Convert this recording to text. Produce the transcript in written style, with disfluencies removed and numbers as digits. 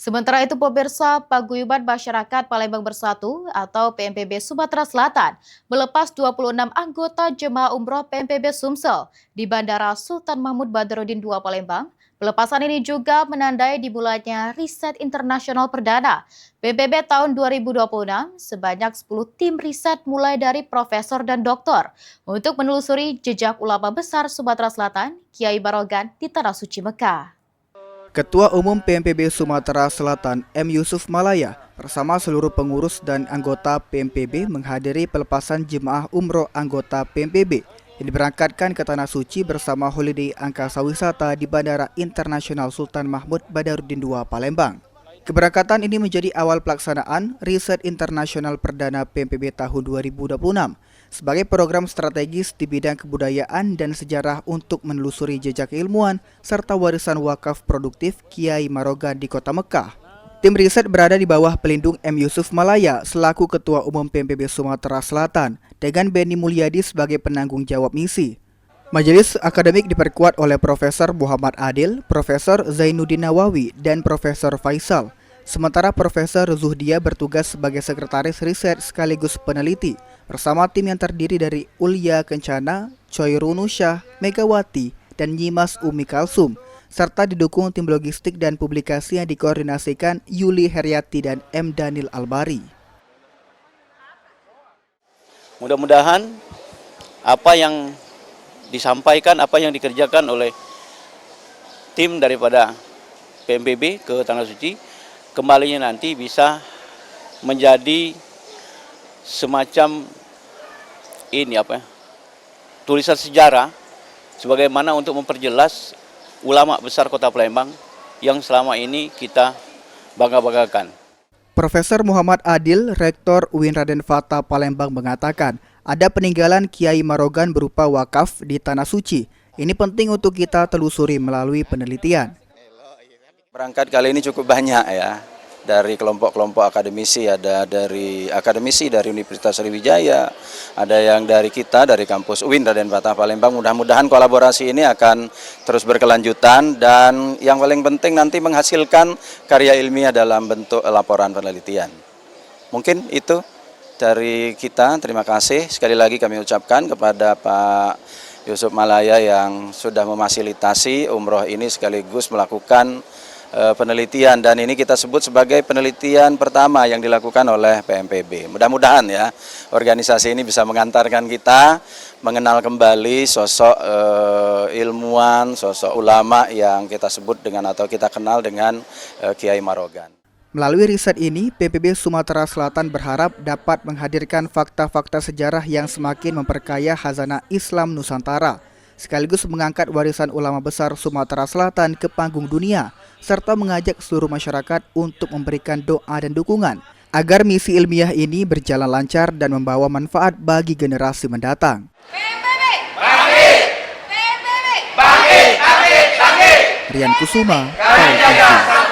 Sementara itu, pemirsa, Paguyuban Masyarakat Palembang Bersatu atau PMPB Sumatera Selatan melepas 26 anggota jemaah umroh PMPB Sumsel di Bandara Sultan Mahmud Badarudin II Palembang. Pelepasan ini juga menandai dimulainya riset internasional perdana PMPB tahun 2026 sebanyak 10 tim riset mulai dari profesor dan doktor untuk menelusuri jejak ulama besar Sumatera Selatan, Kiai Barogan di Tanah Suci Mekah. Ketua Umum PMPB Sumatera Selatan M. Yusuf Malaya bersama seluruh pengurus dan anggota PMPB menghadiri pelepasan jemaah umroh anggota PMPB yang diberangkatkan ke Tanah Suci bersama holiday angkasa wisata di Bandara Internasional Sultan Mahmud Badarudin II Palembang. Keberangkatan ini menjadi awal pelaksanaan riset internasional perdana PMPB tahun 2026 sebagai program strategis di bidang kebudayaan dan sejarah untuk menelusuri jejak keilmuan serta warisan wakaf produktif Kiai Marogan di Kota Mekah. Tim riset berada di bawah pelindung M. Yusuf Malaya selaku Ketua Umum PMPB Sumatera Selatan dengan Benny Mulyadi sebagai penanggung jawab misi. Majelis akademik diperkuat oleh Profesor Muhammad Adil, Profesor Zainuddin Nawawi, dan Profesor Faisal. Sementara Profesor Zuhdia bertugas sebagai sekretaris riset sekaligus peneliti bersama tim yang terdiri dari Ulia Kencana, Choirunu Syah, Megawati, dan Nyimas Umi Kalsum, serta didukung tim logistik dan publikasi yang dikoordinasikan Yuli Heriati dan M. Daniel Albari. Mudah-mudahan apa yang disampaikan, apa yang dikerjakan oleh tim daripada PMPB ke Tanah Suci kembalinya nanti bisa menjadi semacam tulisan sejarah sebagaimana untuk memperjelas ulama besar Kota Palembang yang selama ini kita bangga-banggakan. Profesor Muhammad Adil, Rektor UIN Raden Fatah Palembang mengatakan, ada peninggalan Kiai Marogan berupa wakaf di Tanah Suci. Ini penting untuk kita telusuri melalui penelitian. Berangkat kali ini cukup banyak ya, dari kelompok-kelompok akademisi, ada dari akademisi dari Universitas Sriwijaya, ada yang dari kita, dari kampus UIN Raden Fatah Palembang. Mudah-mudahan kolaborasi ini akan terus berkelanjutan dan yang paling penting nanti menghasilkan karya ilmiah dalam bentuk laporan penelitian. Mungkin itu dari kita, terima kasih. Sekali lagi kami ucapkan kepada Pak Yusuf Malaya yang sudah memfasilitasi umroh ini sekaligus melakukan penelitian, dan ini kita sebut sebagai penelitian pertama yang dilakukan oleh PMPB. Mudah-mudahan ya organisasi ini bisa mengantarkan kita mengenal kembali sosok ilmuwan, sosok ulama yang kita sebut dengan atau kita kenal dengan Kiai Marogan. Melalui riset ini, PMPB Sumatera Selatan berharap dapat menghadirkan fakta-fakta sejarah yang semakin memperkaya khazanah Islam Nusantara, sekaligus mengangkat warisan ulama besar Sumatera Selatan ke panggung dunia, serta mengajak seluruh masyarakat untuk memberikan doa dan dukungan agar misi ilmiah ini berjalan lancar dan membawa manfaat bagi generasi mendatang. PMPB bangkit! PMPB bangkit! Rian Kusuma, Palembang.